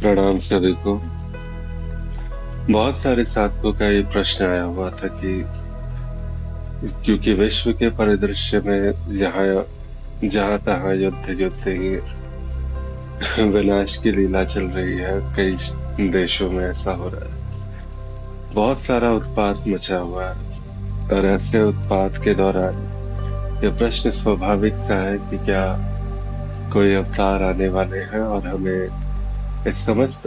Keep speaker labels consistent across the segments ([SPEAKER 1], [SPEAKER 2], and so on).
[SPEAKER 1] प्रणाम सभी को। बहुत सारे साधकों का ये प्रश्न आया हुआ था कि क्योंकि विश्व के परिदृश्य में जहाँ जहाँ तहाँ युद्ध युद्ध ही विनाश की लीला चल रही है। कई देशों में ऐसा हो रहा है। बहुत सारा उत्पात मचा हुआ है और ऐसे उत्पात के दौरान ये प्रश्न स्वाभाविक सा है कि क्या कोई अवतार आने वाले हैं और हमें इस समस्त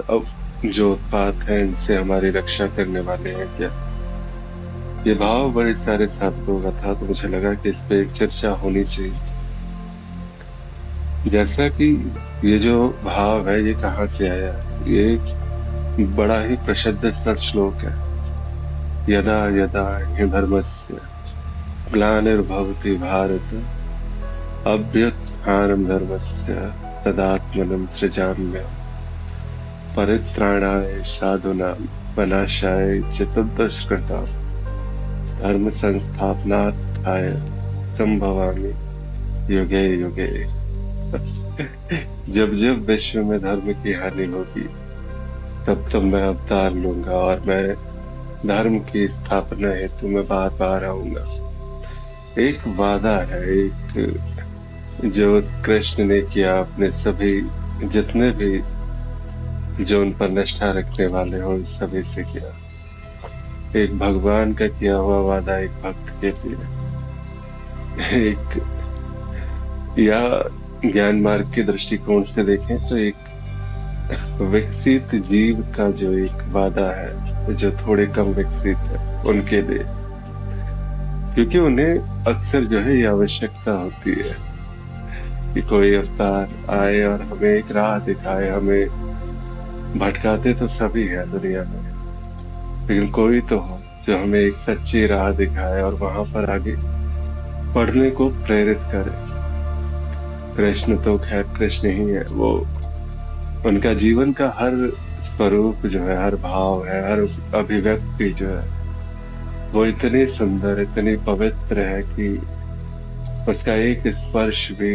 [SPEAKER 1] जो उत्पात है इनसे हमारी रक्षा करने वाले हैं क्या। ये भाव बड़े सारे साधकों का था, तो मुझे लगा कि इस पे एक चर्चा होनी चाहिए। जैसा कि ये जो भाव है ये कहाँ से आया, ये एक बड़ा ही प्रसिद्ध सा श्लोक है। यदा यदा हि धर्मस्य ग्लानिर्भवति भारत अभ्युत्थानं धर्मस्य तदात्मनं सृजाम्यहम् परित्राणाय साधूनां विनाशाय च तद्दुष्कृताम् धर्म संस्थापनार्थाय संभवामि युगे युगे। जब जब विश्व में धर्म की हानि होगी तब तब मैं अवतार लूंगा और मैं धर्म की स्थापना हेतु मैं बार बार आऊंगा। एक वादा है, एक जो कृष्ण ने किया अपने सभी जितने भी जो उन पर निष्ठा रखने वाले हो उन सभी से किया। एक भगवान का किया हुआ वादा एक भक्त के लिए, एक या ज्ञान मार्ग के दृष्टिकोण से देखें तो एक विकसित जीव का जो एक वादा है, जो थोड़े कम विकसित है उनके लिए। क्योंकि उन्हें अक्सर जो है ये आवश्यकता होती है कि कोई अवतार आए और हमें एक राह दिखाए। हमें भटकाते तो सभी है दुनिया में, लेकिन कोई तो हो जो हमें एक सच्ची राह दिखाए और वहां पर आगे पढ़ने को प्रेरित करे। कृष्ण तो खैर कृष्ण ही है, वो उनका जीवन का हर स्वरूप जो है, हर भाव है, हर अभिव्यक्ति जो है वो इतनी सुंदर, इतनी पवित्र है कि उसका एक स्पर्श भी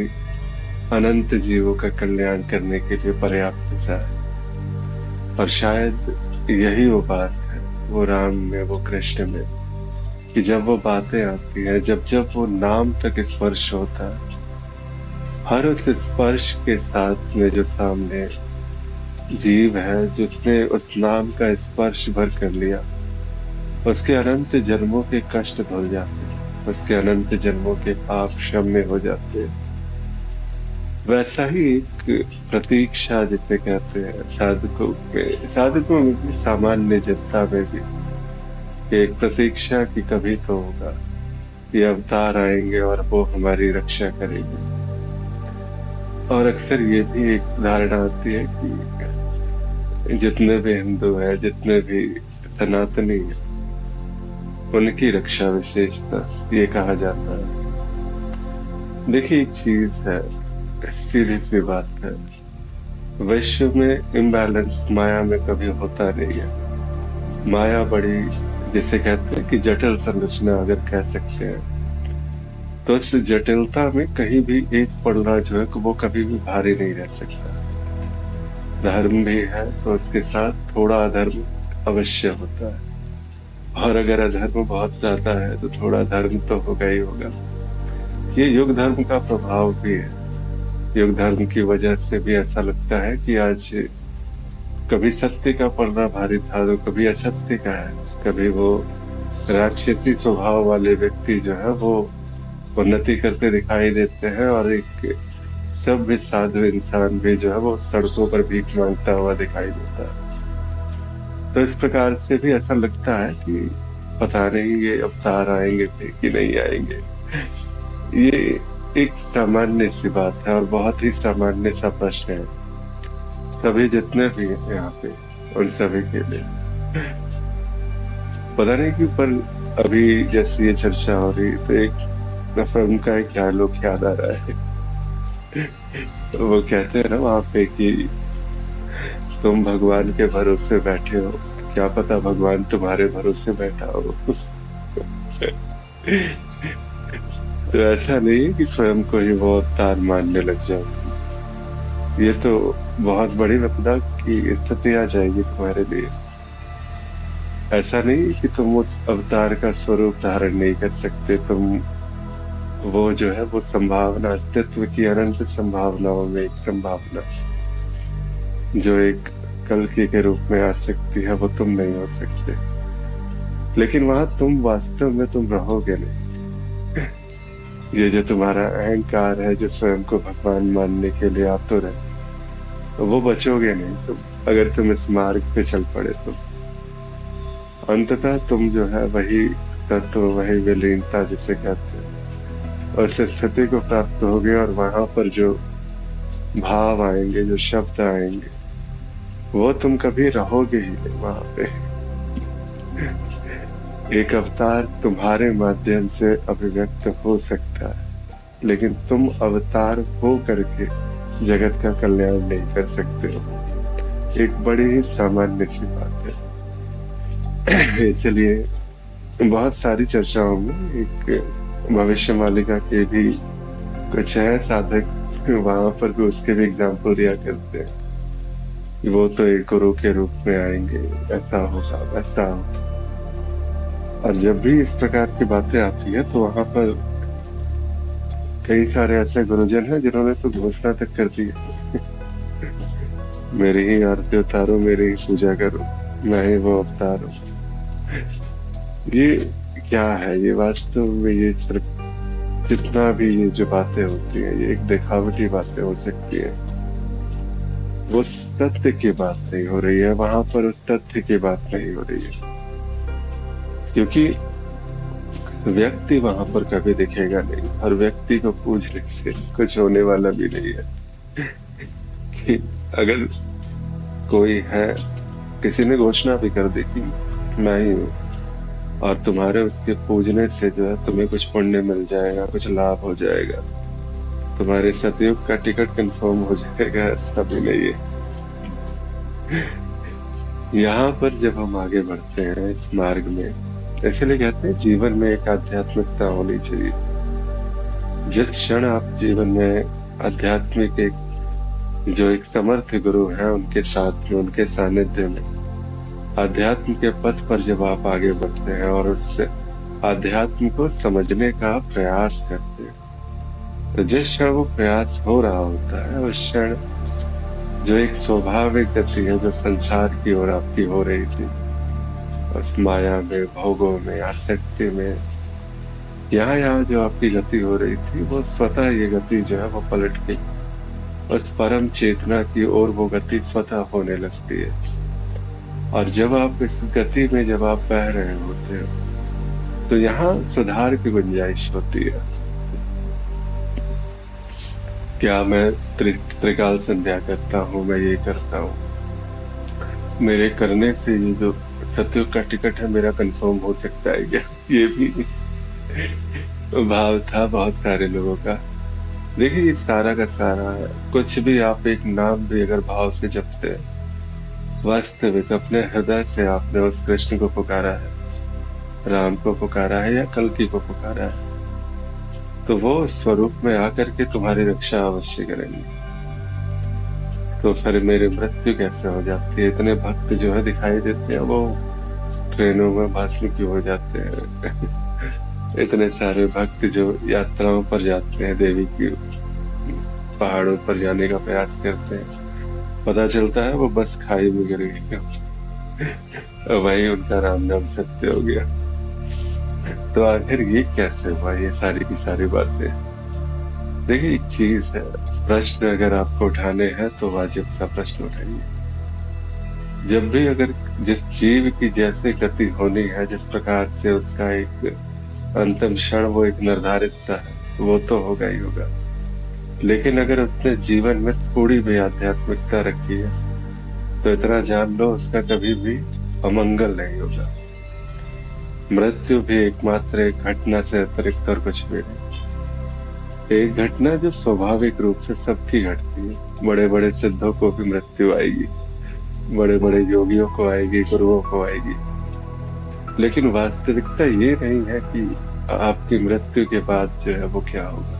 [SPEAKER 1] अनंत जीवों का कल्याण करने के लिए पर्याप्त सा है। और शायद यही वो बात है, वो राम में, वो कृष्ण में, कि जब वो बातें आती हैं, जब जब वो नाम तक स्पर्श होता है, हर उस स्पर्श के साथ में जो सामने जीव है जिसने उस नाम का स्पर्श भर कर लिया, उसके अनंत जन्मों के कष्ट धुल जाते हैं, उसके अनंत जन्मों के पाप क्षम्य हो जाते हैं। वैसा ही एक प्रतीक्षा जिसे कहते हैं साधकों में भी, सामान्य जनता में भी एक प्रतीक्षा की कभी तो होगा, ये अवतार आएंगे और वो हमारी रक्षा करेंगे। और अक्सर ये भी एक धारणा आती है कि जितने भी हिंदू हैं, जितने भी सनातनी हैं, उनकी रक्षा विशेषता ये कहा जाता है। देखिए एक चीज है, सीधी सी बात है, विश्व में इम्बैलेंस माया में कभी होता नहीं है। माया बड़ी, जिसे कहते हैं कि जटिल संरचना अगर कह सकते हैं, तो इस जटिलता में कहीं भी एक पड़ना जो है वो कभी भी भारी नहीं रह सकता। धर्म भी है तो उसके साथ थोड़ा अधर्म अवश्य होता है, और अगर अधर्म बहुत ज्यादा है तो थोड़ा धर्म तो होगा ही होगा। ये युग धर्म का प्रभाव भी है। युग धर्म की वजह से भी ऐसा लगता है कि आज कभी सत्य का पलड़ा भारी था तो कभी असत्य का है। कभी वो राक्षसी स्वभाव वाले व्यक्ति जो है वो उन्नति करते दिखाई देते हैं, और एक सभ्य साधु इंसान भी जो है वो सड़कों पर भीख मांगता हुआ दिखाई देता है। तो इस प्रकार से भी ऐसा लगता है कि पता नहीं ये अवतार आएंगे भी कि नहीं आएंगे। ये एक सामान्य सी बात है और बहुत ही सामान्य सा प्रश्न है, सभी जितने भी हैं यहाँ पे उन सभी के लिए। पता नहीं क्यों, पर अभी जैसे ये चर्चा हो रही तो एक फिल्म का एक डायलॉग याद आ रहा है। तो वो कहते हैं ना वहां पे कि तुम भगवान के भरोसे बैठे हो, क्या पता भगवान तुम्हारे भरोसे बैठा हो। तो ऐसा नहीं है कि स्वयं को ही वो अवतार मानने लग जाओ। ये तो बहुत बड़ी विपदा की स्थिति आ जाएगी तुम्हारे लिए। ऐसा नहीं कि तुम उस अवतार का स्वरूप धारण नहीं कर सकते। तुम वो जो है वो संभावना, अस्तित्व की अनंत संभावनाओं में एक संभावना जो एक कल्कि के रूप में आ सकती है, वो तुम नहीं हो सकते। लेकिन वहां तुम वास्तव में तुम रहोगे नहीं। ये जो तुम्हारा अहंकार है, जो स्वयं को भगवान मानने के लिए आतुर है, वो बचोगे नहीं तुम, अगर तुम इस मार्ग पे चल पड़े तो। अंततः तुम जो है वही तत्व, वही विलीनता जिसे कहते हैं, उस स्थिति को प्राप्त होगे। और वहां पर जो भाव आएंगे, जो शब्द आएंगे, वो तुम कभी रहोगे ही नहीं वहां पे। एक अवतार तुम्हारे माध्यम से अभिव्यक्त हो सकता है, लेकिन तुम अवतार हो करके जगत का कल्याण नहीं कर सकते हो। एक बड़ी ही सामान्य सी बात है। इसलिए बहुत सारी चर्चाओं में एक भविष्य मालिका के भी कुछ है साधक, वहां पर भी उसके भी एग्जाम्पल दिया करते हैं कि वो तो एक गुरु के रूप में आएंगे, ऐसा होगा वैसा होगा। और जब भी इस प्रकार की बातें आती है तो वहां पर कई सारे ऐसे गुरुजन हैं जिन्होंने तो घोषणा तक कर दी है, मेरी ही आरती उतारो, मेरी ही पूजा करो, मैं ही वो अवतार हूँ। ये क्या है? ये वास्तव में ये सिर्फ, जितना भी ये जो बातें होती है, ये एक दिखावटी बातें हो सकती है। वो तथ्य की बात नहीं हो रही है, वहां पर उस तथ्य की बात नहीं हो रही है। क्योंकि व्यक्ति वहां पर कभी दिखेगा नहीं, और व्यक्ति को पूजने से कुछ होने वाला भी नहीं है। कि अगर कोई है, किसी ने घोषणा भी कर दी कि मैं ही हूँ, और तुम्हारे उसके पूजने से जो है तुम्हें कुछ पुण्य मिल जाएगा, कुछ लाभ हो जाएगा, तुम्हारे सतयुग का टिकट कंफर्म हो जाएगा, ऐसा भी नहीं है। यहाँ पर जब हम आगे बढ़ते हैं इस मार्ग में, इसलिए कहते हैं जीवन में एक आध्यात्मिकता होनी चाहिए। जिस क्षण आप जीवन में आध्यात्मिक एक जो एक समर्थ गुरु है उनके साथ में, उनके सानिध्य में, आध्यात्म के पथ पर जब आप आगे बढ़ते हैं और उस आध्यात्म को समझने का प्रयास करते हैं, तो जिस क्षण वो प्रयास हो रहा होता है, उस क्षण जो एक स्वाभाविक गति है जो संसार की ओर आपकी हो रही थी, उस माया में, भोगों में, आसक्ति में, यहाँ जो आपकी गति हो रही थी, वो स्वतः ये गति जो है वो पलट गई। उस परम चेतना की ओर वो गति स्वतः होने लगती है। और जब आप इस गति में जब आप बह रहे होते हो, तो यहाँ सुधार की गुंजाइश होती है। क्या मैं त्रिकाल संध्या करता हूँ, मैं ये करता हूँ, मेरे करने से ये जो सतयुग का टिकट है मेरा कंफर्म हो सकता है क्या? ये भी भाव था बहुत सारे लोगों का। देखिए, ये सारा का सारा है, कुछ भी आप एक नाम भी अगर भाव से जपते हैं, वास्तविक अपने हृदय से आपने उस कृष्ण को पुकारा है, राम को पुकारा है, या कल्कि को पुकारा है, तो वो स्वरूप में आकर के तुम्हारी रक्षा अवश्य करेंगे। तो फिर मेरी मृत्यु कैसे हो जाती है? इतने भक्त जो है दिखाई देते हैं, वो ट्रेनों में भस्म क्यों हो जाते हैं? इतने सारे भक्त जो यात्राओं पर जाते हैं, देवी की पहाड़ों पर जाने का प्रयास करते हैं, पता चलता है वो बस खाई में गिर गई। वही उनका राम नाम सत्य हो गया। तो आखिर ये कैसे हुआ? ये सारी की सारी बातें, देखिए एक चीज है, प्रश्न अगर आपको उठाने हैं तो वाजिब सा प्रश्न उठाइए। जब भी अगर जिस जीव की जैसे गति होनी है, जिस प्रकार से उसका एक अंतिम क्षण वो एक निर्धारित सा है, वो तो होगा ही होगा। लेकिन अगर उसने जीवन में थोड़ी भी आध्यात्मिकता रखी है, तो इतना जान लो उसका कभी भी अमंगल नहीं होगा। मृत्यु भी एकमात्र एक घटना से अतिरिक्त और कुछ भी नहीं। एक घटना जो स्वाभाविक रूप से सबकी घटती है। बड़े बड़े सिद्धों को भी मृत्यु आएगी, बड़े बड़े योगियों को आएगी, गुरुओं को आएगी। लेकिन वास्तविकता ये नहीं है कि आपकी मृत्यु के बाद जो है वो क्या होगा।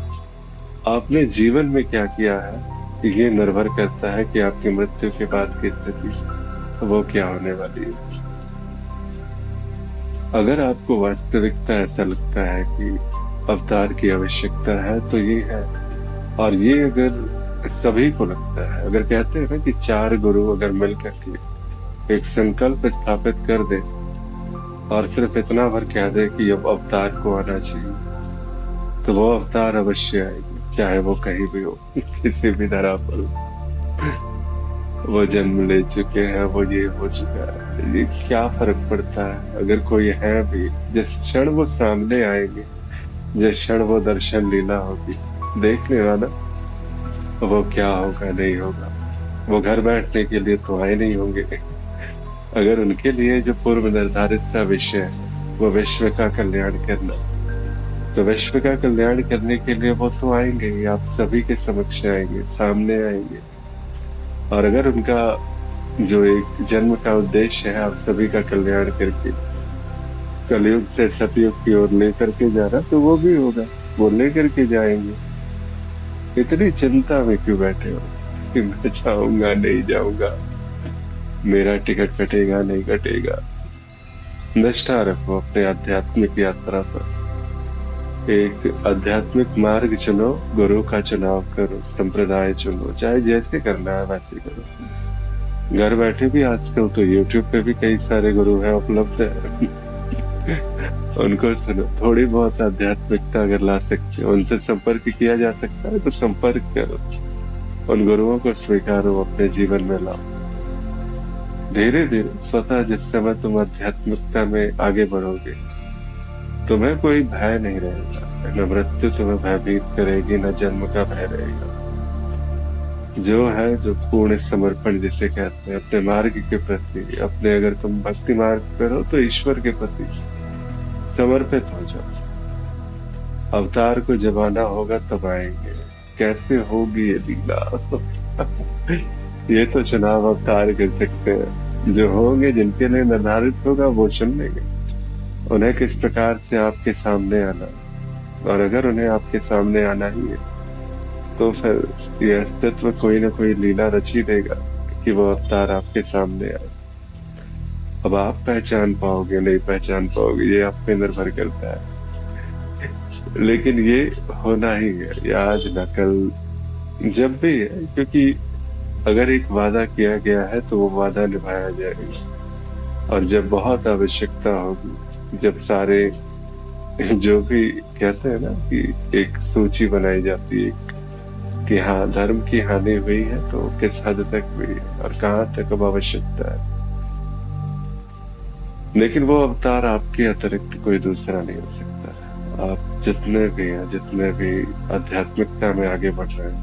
[SPEAKER 1] आपने जीवन में क्या किया है ये निर्भर करता है कि आपकी मृत्यु के बाद की स्थिति वो क्या होने वाली है। अगर आपको वास्तविकता ऐसा लगता है कि अवतार की आवश्यकता है तो ये है। और ये अगर सभी को लगता है, अगर कहते हैं ना कि चार गुरु अगर मिल करके एक संकल्प स्थापित कर दे और सिर्फ इतना भर कह दे कि अब अवतार को आना चाहिए, तो वो अवतार अवश्य आएगी, चाहे वो कहीं भी हो किसी भी धरा पर हो। वो जन्म ले चुके हैं, वो ये हो चुका है, ये क्या फर्क पड़ता है अगर कोई है भी। जिस क्षण वो सामने आएंगे, जिस क्षण वो दर्शन लीला होगी, देख लेना ना वो क्या होगा नहीं होगा। वो घर बैठने के लिए तो आए नहीं होंगे। अगर उनके लिए जो पूर्व निर्धारित सा विषय है वो विश्व का कल्याण करना, तो विश्व का कल्याण करने के लिए वो तो आएंगे ही, आप सभी के समक्ष आएंगे, सामने आएंगे। और अगर उनका जो एक जन्म का उद्देश्य है आप सभी का कल्याण करके कलयुग से सतयुग की ओर लेकर के जाना, तो वो भी होगा, वो लेकर के जाएंगे। इतनी चिंता में क्यों बैठे हो कि मैं जाऊंगा नहीं जाऊंगा, मेरा टिकट कटेगा नहीं कटेगा। निष्ठा रखो अपने आध्यात्मिक यात्रा पर। एक आध्यात्मिक मार्ग चुनो, गुरु का चुनाव करो, संप्रदाय चुनो, चाहे जैसे करना है वैसे करो। घर बैठे भी आजकल तो YouTube पे भी कई सारे गुरु हैं उपलब्ध है। उनको सुनो, थोड़ी बहुत आध्यात्मिकता अगर ला सकते हो, उनसे संपर्क किया जा सकता है तो संपर्क करो, उन गुरुओं को स्वीकारो, अपने जीवन में लाओ। धीरे धीरे स्वतः जिस समय तुम आध्यात्मिकता में आगे बढ़ोगे, तुम्हें कोई भय नहीं रहेगा, न मृत्यु तुम्हें भयभीत करेगी, न जन्म का भय रहेगा। जो है, जो पूर्ण समर्पण जिसे कहते हैं अपने मार्ग के प्रति, अपने अगर तुम भक्ति मार्ग पर हो तो ईश्वर के प्रति समर्पित हो जाओ। अवतार को जब आना होगा तब आएंगे, कैसे होगी ये लीला। ये तो चुनाव अवतार कर सकते हैं, जो होंगे जिनके लिए निर्धारित होगा वो चुन लेंगे उन्हें किस प्रकार से आपके सामने आना। और अगर उन्हें आपके सामने आना ही है तो फिर ये अस्तित्व कोई ना कोई लीला रच ही देगा कि वो अवतार आपके सामने आए। अब आप पहचान पाओगे नहीं पहचान पाओगे ये आप पे निर्भर करता है, लेकिन ये होना ही है, ये आज न कल जब भी है। क्योंकि अगर एक वादा किया गया है तो वो वादा निभाया जाएगा। और जब बहुत आवश्यकता होगी, जब सारे जो भी कहते हैं ना कि एक सूची बनाई जाती है कि हाँ धर्म की हानि हुई है तो किस हद तक हुई है और कहाँ तक अब आवश्यकता है, लेकिन वो अवतार आपके अतिरिक्त कोई दूसरा नहीं हो सकता। आप जितने भी हैं, जितने भी आध्यात्मिकता में आगे बढ़ रहे हैं,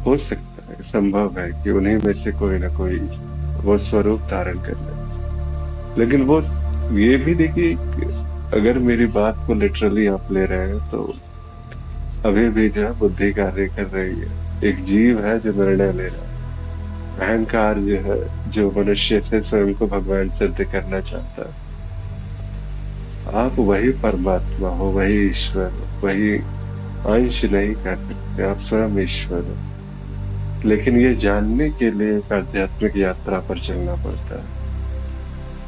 [SPEAKER 1] हो सकता है, संभव है कि उन्हीं में से कोई ना कोई वो स्वरूप धारण कर ले। लेकिन वो ये भी देखिए, अगर मेरी बात को लिटरली आप ले रहे हैं तो अभी भी जो है बुद्धि कार्य कर रही है, एक जीव है जो निर्णय ले रहा है। अहंकार जो है, जो मनुष्य से स्वयं को भगवान सिद्ध करना चाहता है। आप वही परमात्मा हो, वही ईश्वर हो, वही अंश नहीं कह सकते, आप स्वयं ईश्वर हो। लेकिन ये जानने के लिए एक आध्यात्मिक यात्रा पर चलना पड़ता है।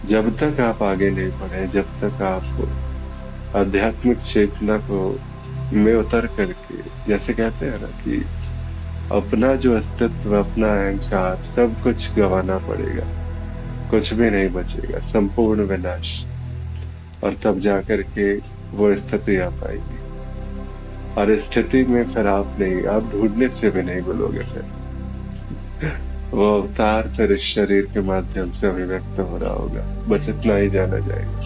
[SPEAKER 1] जब तक आप आगे नहीं बढ़े, जब तक आप आध्यात्मिक चेतना को में उतर करके, जैसे कहते हैं ना कि अपना जो अस्तित्व, अपना अहंकार, सब कुछ गंवाना पड़ेगा, कुछ भी नहीं बचेगा, संपूर्ण विनाश। और तब जाकर के वो स्थिति आ पाएगी। और इस स्थिति में फिर आप नहीं, आप ढूंढने से भी नहीं मिलोगे। फिर वो अवतार फिर इस शरीर के माध्यम से अभिव्यक्त हो रहा होगा, बस इतना ही जाना जाएगा।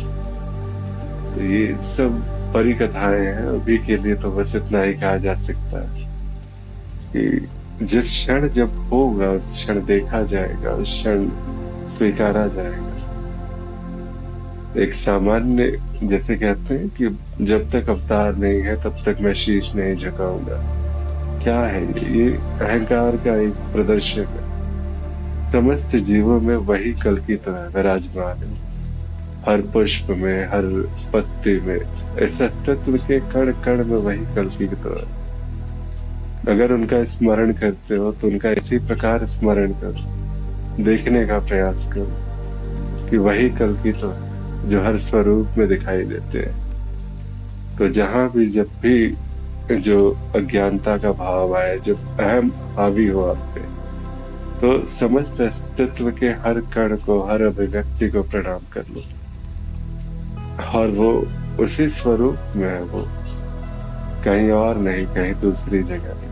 [SPEAKER 1] तो ये सब परी कथाएं हैं, अभी के लिए तो बस इतना ही कहा जा सकता है कि जिस क्षण जब होगा उस क्षण देखा जाएगा, उस क्षण स्वीकारा जाएगा। एक सामान्य, जैसे कहते हैं कि जब तक अवतार नहीं है तब तक मैं शीश नहीं झुकाऊंगा। क्या है ये अहंकार का एक प्रदर्शन है। समस्त जीवों में वही कल की तरह विराजमान है, हर पुष्प में, हर पत्ती में, इस अस्तित्व के कण कण में वही कल की तरह। अगर उनका स्मरण करते हो तो उनका इसी प्रकार स्मरण करो, देखने का प्रयास करो कि वही कल की तो है जो हर स्वरूप में दिखाई देते हैं। तो जहां भी जब भी जो अज्ञानता का भाव आए, जब अहम हावी हो आप पे, तो समस्त अस्तित्व के हर कण को, हर अभिव्यक्ति को प्रणाम कर लो। और वो उसी स्वरूप में है, वो कहीं और नहीं, कहीं दूसरी जगह नहीं।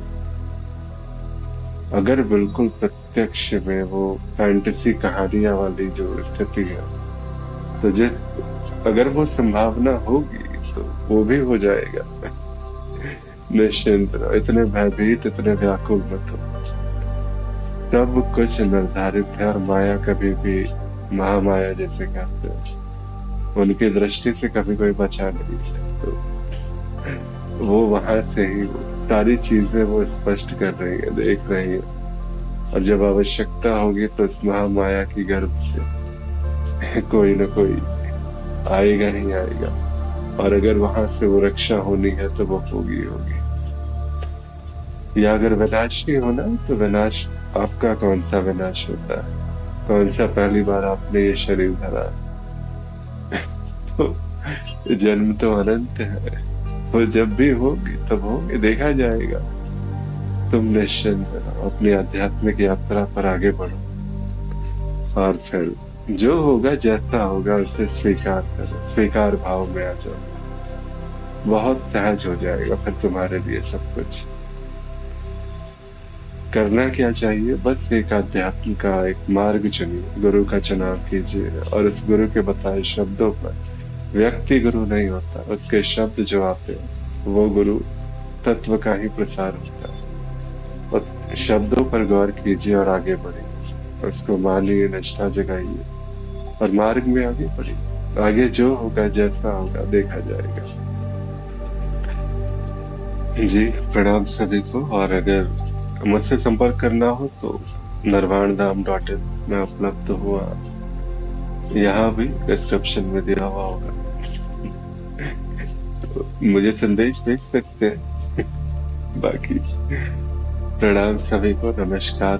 [SPEAKER 1] अगर बिल्कुल प्रत्यक्ष में वो फैंटेसी कहानियां वाली जो स्थिति है, तो जिस अगर वो संभावना होगी तो वो भी हो जाएगा। निश्चिंत रहो, इतने भयभीत, इतने व्याकुल मत हो। सब कुछ निर्धारित है और माया कभी भी, महामाया जैसे कहते हैं, उनकी दृष्टि से कभी कोई बचा नहीं है। तो वो वहां से ही वो सारी चीजें वो स्पष्ट कर रही है, देख रही है। और जब आवश्यकता होगी तो इस महामाया की गर्भ से कोई ना कोई आएगा ही आएगा। और अगर वहां से वो रक्षा होनी है तो वो होगी होगी। या अगर विनाश ही होना है तो विनाश, आपका कौन सा विनाश होता है? कौन सा पहली बार आपने ये शरीर धरा? तो जन्म तो अनंत है, वो जब भी होगी तब होगी, देखा जाएगा। तुम निश्चिंत रहो, अपनी आध्यात्मिक यात्रा पर आगे बढ़ो। और फिर जो होगा, जैसा होगा, उसे स्वीकार करो, स्वीकार भाव में आ जाओ। बहुत सहज हो जाएगा फिर तुम्हारे लिए सब कुछ। करना क्या चाहिए? बस एक अध्यात्म का एक मार्ग चुनिए, गुरु का चुनाव कीजिए, और उस गुरु के बताए शब्दों पर, व्यक्ति गुरु नहीं होता, उसके शब्द जो आते हैं वो गुरु तत्व का ही प्रसार होता है। और शब्दों पर गौर कीजिए और आगे बढ़िए, उसको मानिए, निष्ठा जगाइए और मार्ग में आगे बढ़िए। आगे जो होगा, जैसा होगा, देखा जाएगा। जी, प्रणाम सभी को। और अगर मुझसे संपर्क करना हो तो nirvanadham.in में उपलब्ध हुआ, यहाँ भी डिस्क्रिप्शन में दिया हुआ होगा। मुझे संदेश भेज सकते हैं। बाकी प्रणाम सभी को, नमस्कार।